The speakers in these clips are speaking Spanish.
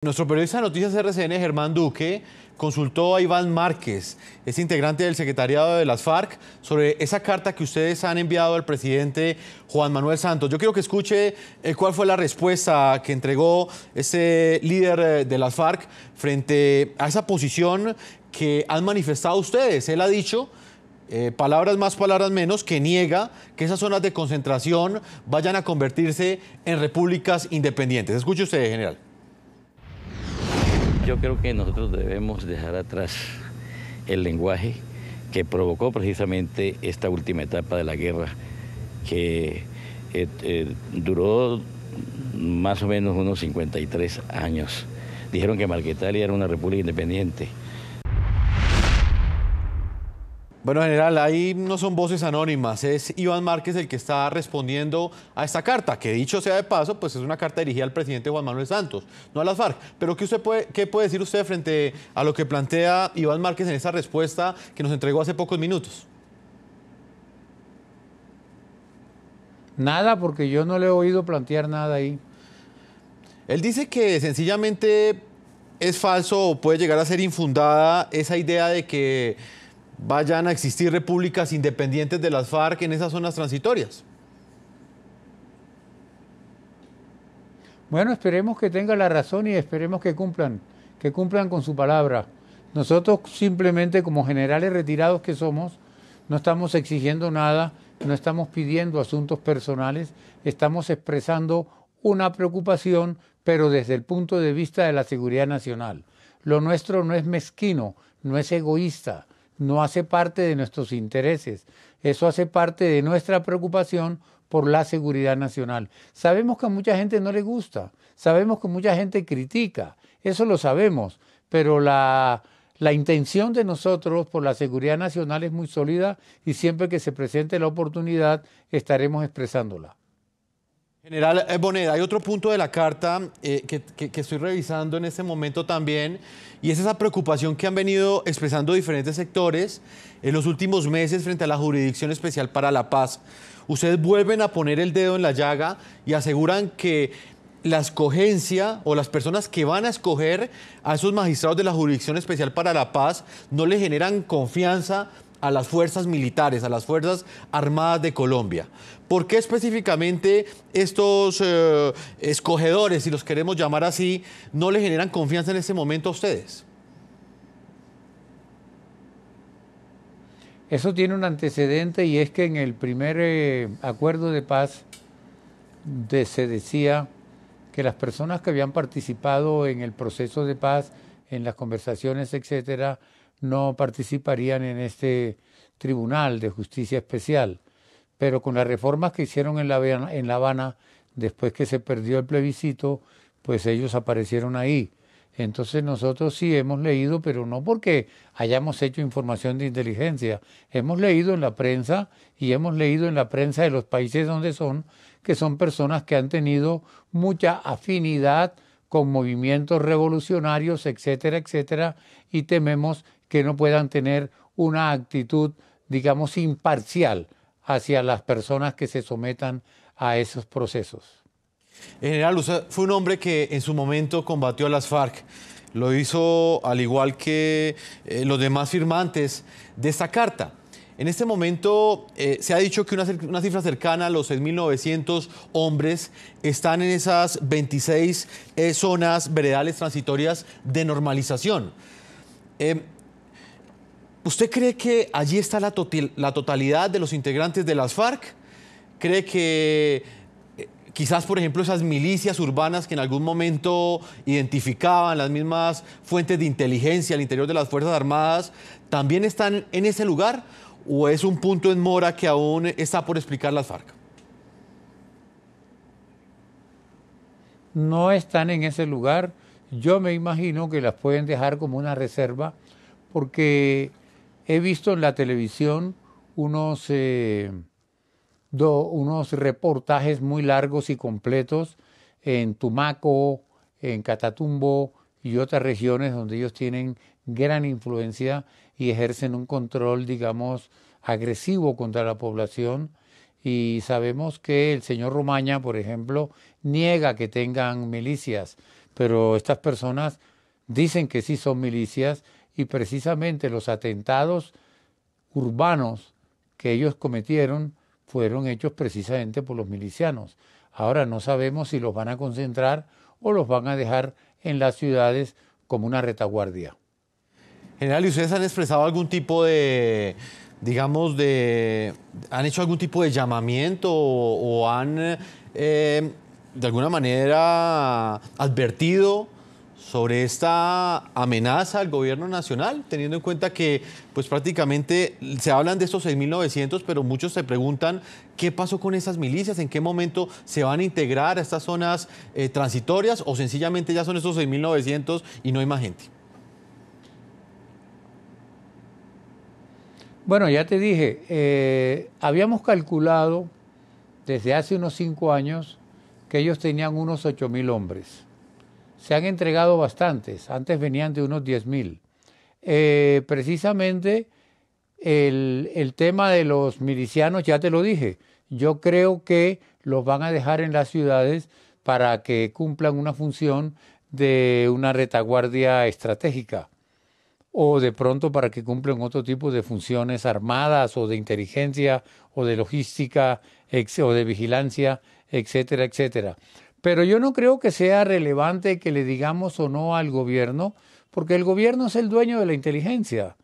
Nuestro periodista de Noticias RCN, Germán Duque, consultó a Iván Márquez, es integrante del secretariado de las FARC, sobre esa carta que ustedes han enviado al presidente Juan Manuel Santos. Yo quiero que escuche cuál fue la respuesta que entregó ese líder de las FARC frente a esa posición que han manifestado ustedes. Él ha dicho, palabras más, palabras menos, que niega que esas zonas de concentración vayan a convertirse en repúblicas independientes. Escuche usted, general. Yo creo que nosotros debemos dejar atrás el lenguaje que provocó precisamente esta última etapa de la guerra, que duró más o menos unos 53 años. Dijeron que Marquetalia era una república independiente. Bueno, general, ahí no son voces anónimas, es Iván Márquez el que está respondiendo a esta carta, que dicho sea de paso, pues es una carta dirigida al presidente Juan Manuel Santos, no a las FARC. Pero ¿qué puede decir usted frente a lo que plantea Iván Márquez en esa respuesta que nos entregó hace pocos minutos? Nada, porque yo no le he oído plantear nada ahí. Él dice que sencillamente es falso o puede llegar a ser infundada esa idea de que vayan a existir repúblicas independientes de las FARC en esas zonas transitorias. Bueno, esperemos que tenga la razón y esperemos que cumplan con su palabra. Nosotros simplemente, como generales retirados que somos, no estamos exigiendo nada, no estamos pidiendo asuntos personales, estamos expresando una preocupación, pero desde el punto de vista de la seguridad nacional. Lo nuestro no es mezquino, no es egoísta, no hace parte de nuestros intereses, eso hace parte de nuestra preocupación por la seguridad nacional. Sabemos que a mucha gente no le gusta, sabemos que mucha gente critica, eso lo sabemos, pero la intención de nosotros por la seguridad nacional es muy sólida y siempre que se presente la oportunidad estaremos expresándola. General Bonet, hay otro punto de la carta que estoy revisando en este momento también, y es esa preocupación que han venido expresando diferentes sectores en los últimos meses frente a la Jurisdicción Especial para la Paz. Ustedes vuelven a poner el dedo en la llaga y aseguran que la escogencia o las personas que van a escoger a esos magistrados de la Jurisdicción Especial para la Paz no le generan confianza a las fuerzas militares, a las Fuerzas Armadas de Colombia. ¿Por qué específicamente estos escogedores, si los queremos llamar así, no le generan confianza en este momento a ustedes? Eso tiene un antecedente y es que en el primer acuerdo de paz se decía que las personas que habían participado en el proceso de paz, en las conversaciones, etcétera, no participarían en este Tribunal de Justicia Especial. Pero con las reformas que hicieron en La Habana, después que se perdió el plebiscito, pues ellos aparecieron ahí. Entonces nosotros sí hemos leído, pero no porque hayamos hecho información de inteligencia. Hemos leído en la prensa y hemos leído en la prensa de los países donde son, que son personas que han tenido mucha afinidad con movimientos revolucionarios, etcétera, etcétera, y tememos que no puedan tener una actitud, digamos, imparcial hacia las personas que se sometan a esos procesos. General, usted fue un hombre que en su momento combatió a las FARC. Lo hizo al igual que los demás firmantes de esta carta. En este momento se ha dicho que una cifra cercana a los 6.900 hombres están en esas 26 zonas veredales transitorias de normalización. ¿Usted cree que allí está la totalidad de los integrantes de las FARC? ¿Cree que quizás, por ejemplo, esas milicias urbanas que en algún momento identificaban las mismas fuentes de inteligencia al interior de las Fuerzas Armadas también están en ese lugar? ¿O es un punto en mora que aún está por explicar las FARC? No están en ese lugar. Yo me imagino que las pueden dejar como una reserva porque he visto en la televisión unos reportajes muy largos y completos en Tumaco, en Catatumbo y otras regiones donde ellos tienen gran influencia y ejercen un control, digamos, agresivo contra la población. Y sabemos que el señor Romaña, por ejemplo, niega que tengan milicias, pero estas personas dicen que sí son milicias y precisamente los atentados urbanos que ellos cometieron fueron hechos precisamente por los milicianos. Ahora no sabemos si los van a concentrar o los van a dejar en las ciudades como una retaguardia. General, ¿y ustedes han expresado algún tipo de, digamos, han hecho algún tipo de llamamiento o han, de alguna manera, advertido sobre esta amenaza al gobierno nacional, teniendo en cuenta que pues prácticamente se hablan de estos 6.900, pero muchos se preguntan qué pasó con esas milicias, en qué momento se van a integrar a estas zonas transitorias o sencillamente ya son estos 6.900 y no hay más gente? Bueno, ya te dije, habíamos calculado desde hace unos 5 años que ellos tenían unos 8.000 hombres. Se han entregado bastantes, antes venían de unos 10.000. Precisamente el tema de los milicianos, ya te lo dije, yo creo que los van a dejar en las ciudades para que cumplan una función de una retaguardia estratégica o de pronto para que cumplan otro tipo de funciones armadas o de inteligencia o de logística o de vigilancia, etcétera, etcétera. Pero yo no creo que sea relevante que le digamos o no al gobierno, porque el gobierno es el dueño de la inteligencia.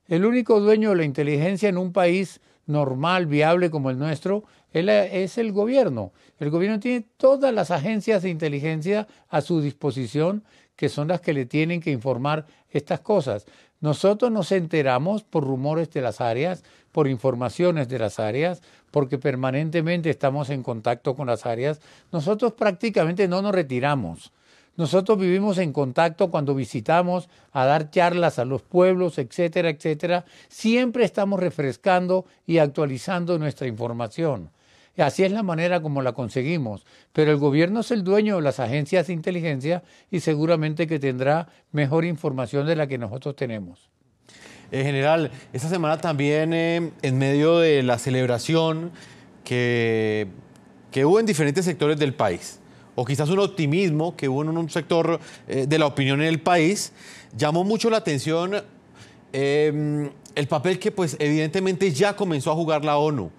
El único dueño de la inteligencia en un país normal, viable como el nuestro, es el gobierno. El gobierno tiene todas las agencias de inteligencia a su disposición, que son las que le tienen que informar estas cosas. Nosotros nos enteramos por rumores de las áreas, por informaciones de las áreas, porque permanentemente estamos en contacto con las áreas. Nosotros prácticamente no nos retiramos. Nosotros vivimos en contacto cuando visitamos a dar charlas a los pueblos, etcétera, etcétera. Siempre estamos refrescando y actualizando nuestra información. Y así es la manera como la conseguimos. Pero el gobierno es el dueño de las agencias de inteligencia y seguramente que tendrá mejor información de la que nosotros tenemos. General, esta semana también, en medio de la celebración que hubo en diferentes sectores del país, o quizás un optimismo que hubo en un sector de la opinión en el país, llamó mucho la atención el papel que pues evidentemente ya comenzó a jugar la ONU.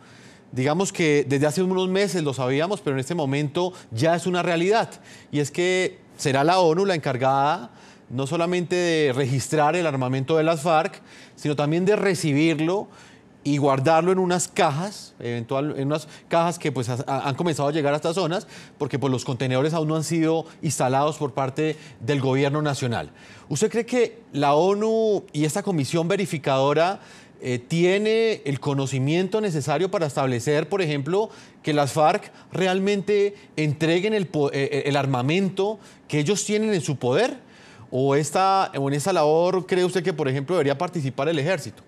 Digamos que desde hace unos meses lo sabíamos, pero en este momento ya es una realidad. Y es que será la ONU la encargada no solamente de registrar el armamento de las FARC, sino también de recibirlo y guardarlo en unas cajas, en unas cajas que pues han comenzado a llegar a estas zonas, porque pues los contenedores aún no han sido instalados por parte del gobierno nacional. ¿Usted cree que la ONU y esta comisión verificadora tiene el conocimiento necesario para establecer, por ejemplo, que las FARC realmente entreguen el armamento que ellos tienen en su poder? ¿O en esta labor cree usted que, por ejemplo, debería participar el ejército?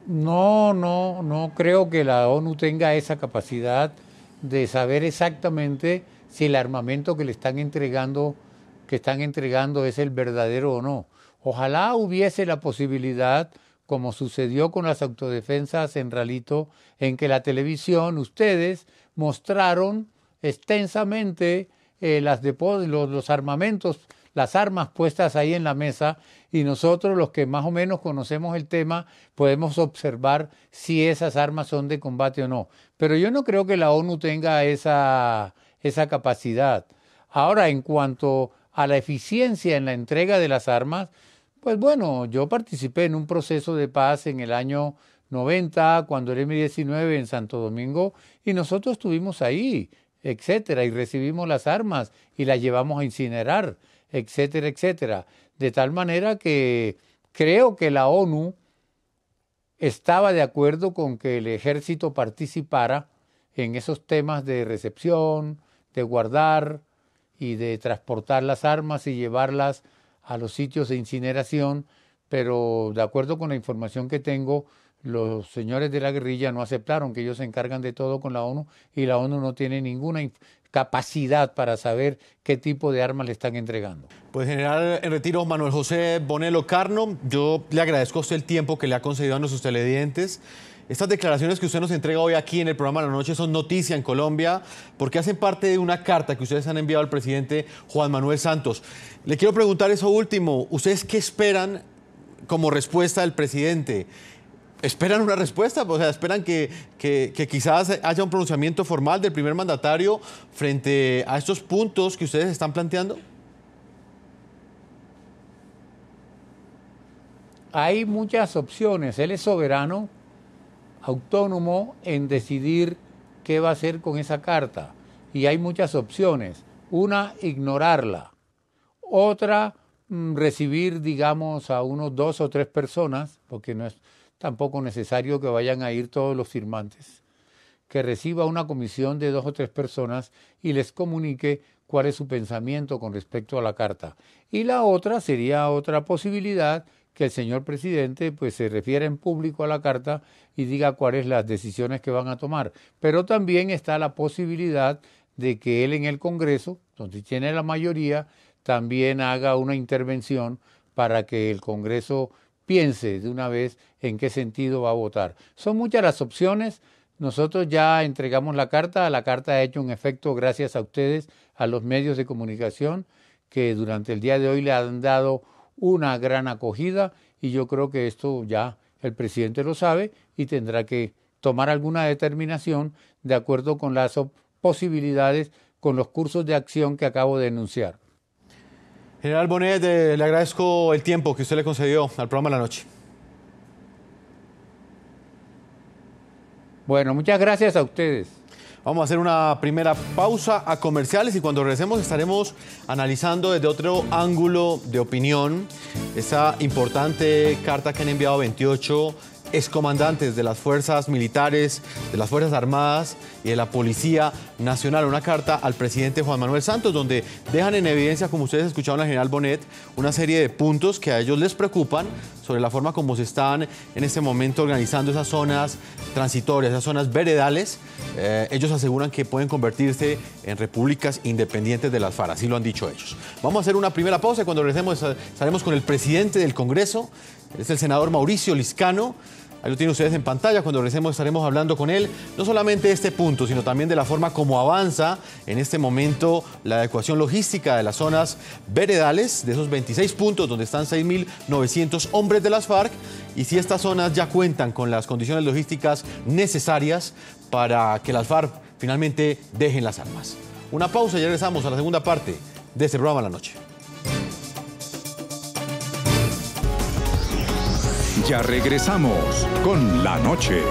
No creo que la ONU tenga esa capacidad de saber exactamente si el armamento que le están entregando es el verdadero o no. Ojalá hubiese la posibilidad, como sucedió con las autodefensas en Ralito, en que la televisión, ustedes mostraron extensamente los armamentos, las armas puestas ahí en la mesa, y nosotros, los que más o menos conocemos el tema, podemos observar si esas armas son de combate o no. Pero yo no creo que la ONU tenga esa capacidad. Ahora, en cuanto a la eficiencia en la entrega de las armas, pues bueno, yo participé en un proceso de paz en el año 90, cuando el M-19 en Santo Domingo, y nosotros estuvimos ahí, etcétera, y recibimos las armas y las llevamos a incinerar, etcétera, etcétera. De tal manera que creo que la ONU estaba de acuerdo con que el ejército participara en esos temas de recepción, de guardar y de transportar las armas y llevarlas a los sitios de incineración, pero de acuerdo con la información que tengo, los señores de la guerrilla no aceptaron, que ellos se encargan de todo con la ONU y la ONU no tiene ninguna capacidad para saber qué tipo de armas le están entregando. Pues general en retiro Manuel José Bonel Ocarno, yo le agradezco a usted el tiempo que le ha concedido a nuestros televidentes Estas declaraciones que usted nos entrega hoy aquí en el programa de la noche son noticia en Colombia porque hacen parte de una carta que ustedes han enviado al presidente Juan Manuel Santos. Le quiero preguntar eso último. ¿Ustedes qué esperan como respuesta del presidente? ¿Esperan una respuesta? O sea, ¿esperan que quizás haya un pronunciamiento formal del primer mandatario frente a estos puntos que ustedes están planteando? Hay muchas opciones. Él es soberano, autónomo en decidir qué va a hacer con esa carta. Y hay muchas opciones. Una, ignorarla. Otra, recibir, digamos, a unos 2 o 3 personas, porque no es tampoco necesario que vayan a ir todos los firmantes, que reciba una comisión de 2 o 3 personas y les comunique cuál es su pensamiento con respecto a la carta. Y la otra sería otra posibilidad, que el señor presidente pues se refiera en público a la carta y diga cuáles las decisiones que van a tomar. Pero también está la posibilidad de que él en el Congreso, donde tiene la mayoría, también haga una intervención para que el Congreso piense de una vez en qué sentido va a votar. Son muchas las opciones. Nosotros ya entregamos la carta ha hecho un efecto gracias a ustedes, a los medios de comunicación, que durante el día de hoy le han dado una gran acogida, y yo creo que esto ya el presidente lo sabe y tendrá que tomar alguna determinación de acuerdo con las posibilidades, con los cursos de acción que acabo de enunciar. General Bonet, le agradezco el tiempo que usted le concedió al programa de la noche. Bueno, muchas gracias a ustedes. Vamos a hacer una primera pausa a comerciales y cuando regresemos estaremos analizando desde otro ángulo de opinión esa importante carta que han enviado 28 excomandantes de las fuerzas militares, de las Fuerzas Armadas y de la Policía Nacional. Una carta al presidente Juan Manuel Santos donde dejan en evidencia, como ustedes escucharon al general Bonet, una serie de puntos que a ellos les preocupan sobre la forma como se están en este momento organizando esas zonas transitorias, esas zonas veredales. Ellos aseguran que pueden convertirse en repúblicas independientes de las FARC, así lo han dicho ellos. Vamos a hacer una primera pausa y cuando regresemos estaremos con el presidente del Congreso, es el senador Mauricio Liscano. Ahí lo tienen ustedes en pantalla. Cuando regresemos estaremos hablando con él, no solamente de este punto, sino también de la forma como avanza en este momento la adecuación logística de las zonas veredales, de esos 26 puntos donde están 6.900 hombres de las FARC, y si estas zonas ya cuentan con las condiciones logísticas necesarias para que las FARC finalmente dejen las armas. Una pausa y regresamos a la segunda parte de este programa de la noche. Ya regresamos con La Noche.